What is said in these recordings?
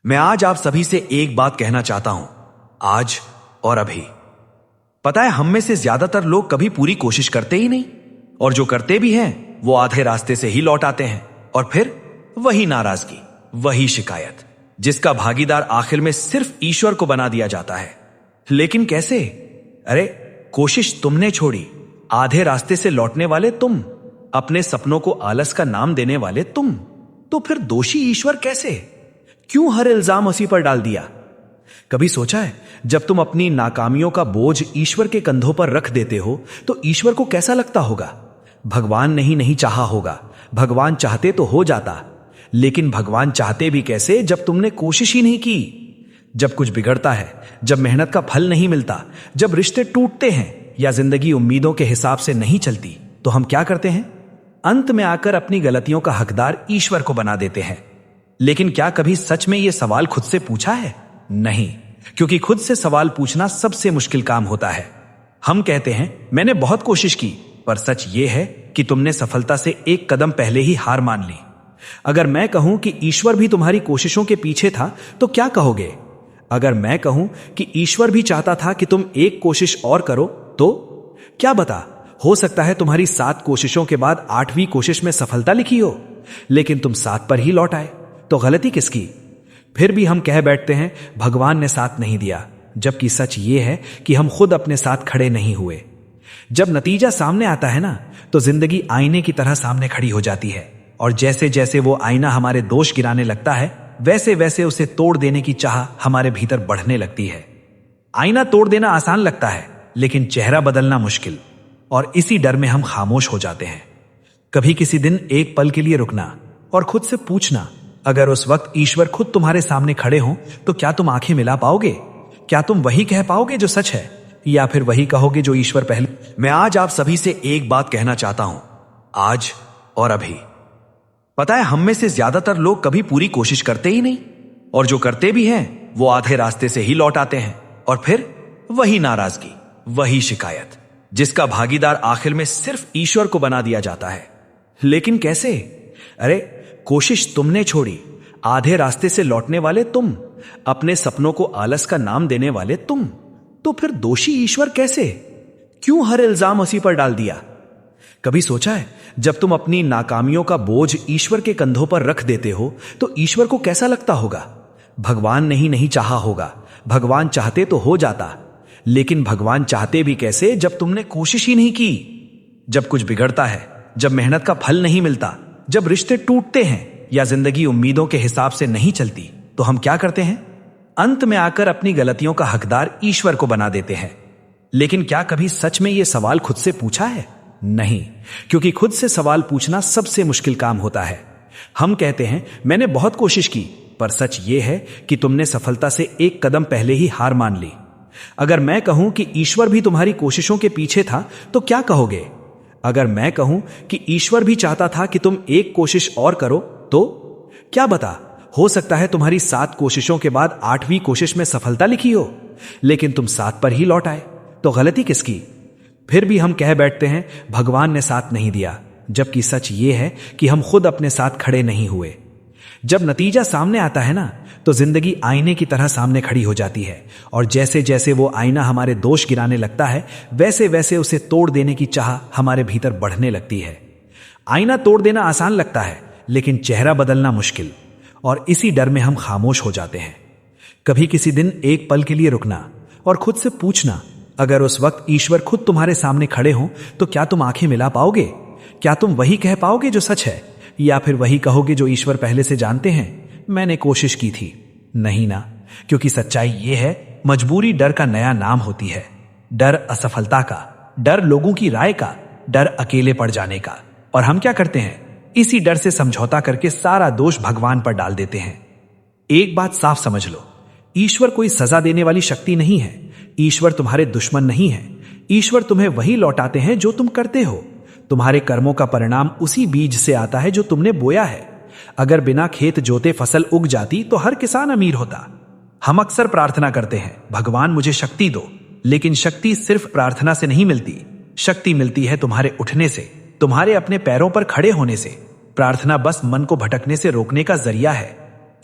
मैं आज आप सभी से एक बात कहना चाहता हूं, आज और अभी। पता है, हम में से ज्यादातर लोग कभी पूरी कोशिश करते ही नहीं, और जो करते भी हैं वो आधे रास्ते से ही लौट आते हैं, और फिर वही नाराजगी, वही शिकायत, जिसका भागीदार आखिर में सिर्फ ईश्वर को बना दिया जाता है। लेकिन कैसे? अरे, कोशिश तुमने छोड़ी, आधे रास्ते से लौटने वाले तुम, अपने सपनों को आलस का नाम देने वाले तुम, तो फिर दोषी ईश्वर कैसे? क्यों हर इल्जाम उसी पर डाल दिया? कभी सोचा है, जब तुम अपनी नाकामियों का बोझ ईश्वर के कंधों पर रख देते हो तो ईश्वर को कैसा लगता होगा? भगवान ने ही नहीं चाहा होगा, भगवान चाहते तो हो जाता, लेकिन भगवान चाहते भी कैसे जब तुमने कोशिश ही नहीं की। जब कुछ बिगड़ता है, जब मेहनत का फल नहीं मिलता, जब रिश्ते टूटते हैं या जिंदगी उम्मीदों के हिसाब से नहीं चलती, तो हम क्या करते हैं? अंत में आकर अपनी गलतियों का हकदार ईश्वर को बना देते हैं। लेकिन क्या कभी सच में यह सवाल खुद से पूछा है? नहीं, क्योंकि खुद से सवाल पूछना सबसे मुश्किल काम होता है। हम कहते हैं मैंने बहुत कोशिश की, पर सच यह है कि तुमने सफलता से एक कदम पहले ही हार मान ली। अगर मैं कहूं कि ईश्वर भी तुम्हारी कोशिशों के पीछे था, तो क्या कहोगे? अगर मैं कहूं कि ईश्वर भी चाहता था कि तुम एक कोशिश और करो, तो क्या बता, हो सकता है तुम्हारी 7 कोशिशों के बाद 8वीं कोशिश में सफलता लिखी हो, लेकिन तुम 7 पर ही लौट आए। तो गलती किसकी? फिर भी हम कह बैठते हैं भगवान ने साथ नहीं दिया, जबकि सच ये है कि हम खुद अपने साथ खड़े नहीं हुए। जब नतीजा सामने आता है ना, तो जिंदगी आईने की तरह सामने खड़ी हो जाती है, और जैसे जैसे वो आईना हमारे दोष गिराने लगता है, वैसे वैसे उसे तोड़ देने की चाह हमारे भीतर बढ़ने लगती है। आईना तोड़ देना आसान लगता है, लेकिन चेहरा बदलना मुश्किल, और इसी डर में हम खामोश हो जाते हैं। कभी किसी दिन एक पल के लिए रुकना और खुद से पूछना, अगर उस वक्त ईश्वर खुद तुम्हारे सामने खड़े हों, तो क्या तुम आंखें मिला पाओगे? क्या तुम वही कह पाओगे जो सच है, या फिर वही कहोगे जो ईश्वर पहले? मैं आज आप सभी से एक बात कहना चाहता हूं, आज और अभी। पता है, हम में से ज्यादातर लोग कभी पूरी कोशिश करते ही नहीं, और जो करते भी हैं वो आधे रास्ते से ही लौट आते हैं, और फिर वही नाराजगी, वही शिकायत, जिसका भागीदार आखिर में सिर्फ ईश्वर को बना दिया जाता है। लेकिन कैसे? अरे, कोशिश तुमने छोड़ी, आधे रास्ते से लौटने वाले तुम, अपने सपनों को आलस का नाम देने वाले तुम, तो फिर दोषी ईश्वर कैसे? क्यों हर इल्जाम उसी पर डाल दिया? कभी सोचा है, जब तुम अपनी नाकामियों का बोझ ईश्वर के कंधों पर रख देते हो तो ईश्वर को कैसा लगता होगा? भगवान ने ही नहीं चाहा होगा, भगवान चाहते तो हो जाता, लेकिन भगवान चाहते भी कैसे जब तुमने कोशिश ही नहीं की। जब कुछ बिगड़ता है, जब मेहनत का फल नहीं मिलता, जब रिश्ते टूटते हैं या जिंदगी उम्मीदों के हिसाब से नहीं चलती, तो हम क्या करते हैं? अंत में आकर अपनी गलतियों का हकदार ईश्वर को बना देते हैं। लेकिन क्या कभी सच में यह सवाल खुद से पूछा है? नहीं, क्योंकि खुद से सवाल पूछना सबसे मुश्किल काम होता है। हम कहते हैं मैंने बहुत कोशिश की, पर सच यह है कि तुमने सफलता से एक कदम पहले ही हार मान ली। अगर मैं कहूं कि ईश्वर भी तुम्हारी कोशिशों के पीछे था, तो क्या कहोगे? अगर मैं कहूं कि ईश्वर भी चाहता था कि तुम एक कोशिश और करो, तो क्या बता, हो सकता है तुम्हारी 7 कोशिशों के बाद 8वीं कोशिश में सफलता लिखी हो, लेकिन तुम 7 पर ही लौट आए। तो गलती किसकी? फिर भी हम कह बैठते हैं भगवान ने साथ नहीं दिया, जबकि सच ये है कि हम खुद अपने साथ खड़े नहीं हुए। जब नतीजा सामने आता है ना, तो जिंदगी आईने की तरह सामने खड़ी हो जाती है, और जैसे जैसे वो आईना हमारे दोष गिराने लगता है, वैसे वैसे उसे तोड़ देने की चाह हमारे भीतर बढ़ने लगती है। आईना तोड़ देना आसान लगता है, लेकिन चेहरा बदलना मुश्किल, और इसी डर में हम खामोश हो जाते हैं। कभी किसी दिन एक पल के लिए रुकना और खुद से पूछना, अगर उस वक्त ईश्वर खुद तुम्हारे सामने खड़े हों, तो क्या तुम आंखें मिला पाओगे? क्या तुम वही कह पाओगे जो सच है, या फिर वही कहोगे जो ईश्वर पहले से जानते हैं, मैंने कोशिश की थी? नहीं ना, क्योंकि सच्चाई यह है, मजबूरी डर का नया नाम होती है। डर असफलता का, डर लोगों की राय का, डर अकेले पड़ जाने का। और हम क्या करते हैं? इसी डर से समझौता करके सारा दोष भगवान पर डाल देते हैं। एक बात साफ समझ लो, ईश्वर कोई सजा देने वाली शक्ति नहीं है। ईश्वर तुम्हारे दुश्मन नहीं है। ईश्वर तुम्हें वही लौटाते हैं जो तुम करते हो। तुम्हारे कर्मों का परिणाम उसी बीज से आता है जो तुमने बोया है। अगर बिना खेत जोते फसल उग जाती तो हर किसान अमीर होता। हम अक्सर प्रार्थना करते हैं, भगवान मुझे शक्ति दो, लेकिन शक्ति सिर्फ प्रार्थना से नहीं मिलती। शक्ति मिलती है तुम्हारे उठने से, तुम्हारे अपने पैरों पर खड़े होने से। प्रार्थना बस मन को भटकने से रोकने का जरिया है।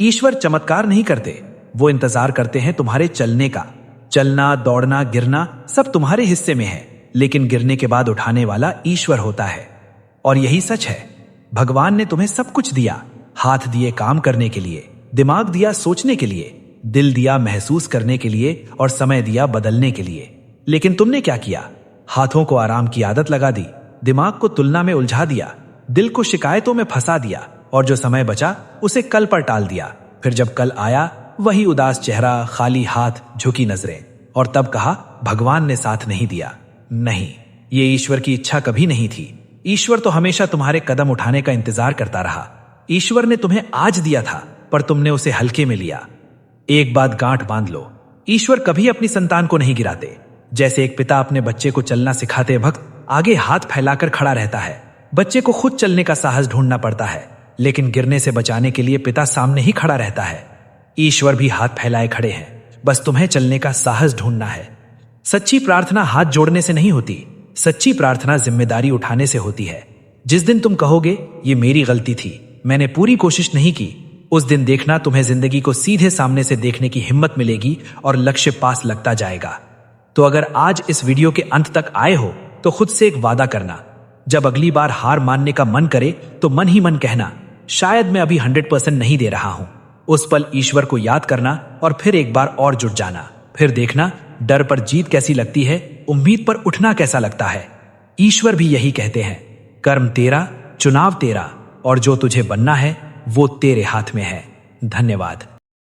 ईश्वर चमत्कार नहीं करते, वो इंतजार करते हैं तुम्हारे चलने का। चलना, दौड़ना, गिरना सब तुम्हारे हिस्से में है, लेकिन गिरने के बाद उठाने वाला ईश्वर होता है। और यही सच है, भगवान ने तुम्हें सब कुछ दिया। हाथ दिए काम करने के लिए, दिमाग दिया सोचने के लिए, दिल दिया महसूस करने के लिए, और समय दिया बदलने के लिए। लेकिन तुमने क्या किया? हाथों को आराम की आदत लगा दी, दिमाग को तुलना में उलझा दिया, दिल को शिकायतों में फंसा दिया, और जो समय बचा उसे कल पर टाल दिया। फिर जब कल आया, वही उदास चेहरा, खाली हाथ, झुकी नजरें, और तब कहा भगवान ने साथ नहीं दिया। नहीं, ये ईश्वर की इच्छा कभी नहीं थी। ईश्वर तो हमेशा तुम्हारे कदम उठाने का इंतजार करता रहा। ईश्वर ने तुम्हें आज दिया था, पर तुमने उसे हल्के में लिया। एक बात गांठ बांध लो, ईश्वर कभी अपनी संतान को नहीं गिराते। जैसे एक पिता अपने बच्चे को चलना सिखाते वक्त आगे हाथ फैलाकर खड़ा रहता है, बच्चे को खुद चलने का साहस ढूंढना पड़ता है, लेकिन गिरने से बचाने के लिए पिता सामने ही खड़ा रहता है। ईश्वर भी हाथ फैलाए खड़े हैं, बस तुम्हें चलने का साहस ढूंढना है। सच्ची प्रार्थना हाथ जोड़ने से नहीं होती, सच्ची प्रार्थना जिम्मेदारी उठाने से होती है। जिस दिन तुम कहोगे ये मेरी गलती थी, मैंने पूरी कोशिश नहीं की, उस दिन देखना तुम्हें जिंदगी को सीधे सामने से देखने की हिम्मत मिलेगी और लक्ष्य पास लगता जाएगा। तो अगर आज इस वीडियो के अंत तक आए हो तो खुद से एक वादा करना, जब अगली बार हार मानने का मन करे तो मन ही मन कहना, शायद मैं अभी 100% नहीं दे रहा हूं। उस पल ईश्वर को याद करना और फिर एक बार और जुट जाना। फिर देखना डर पर जीत कैसी लगती है, उम्मीद पर उठना कैसा लगता है। ईश्वर भी यही कहते हैं, कर्म तेरा, चुनाव तेरा, और जो तुझे बनना है वो तेरे हाथ में है। धन्यवाद।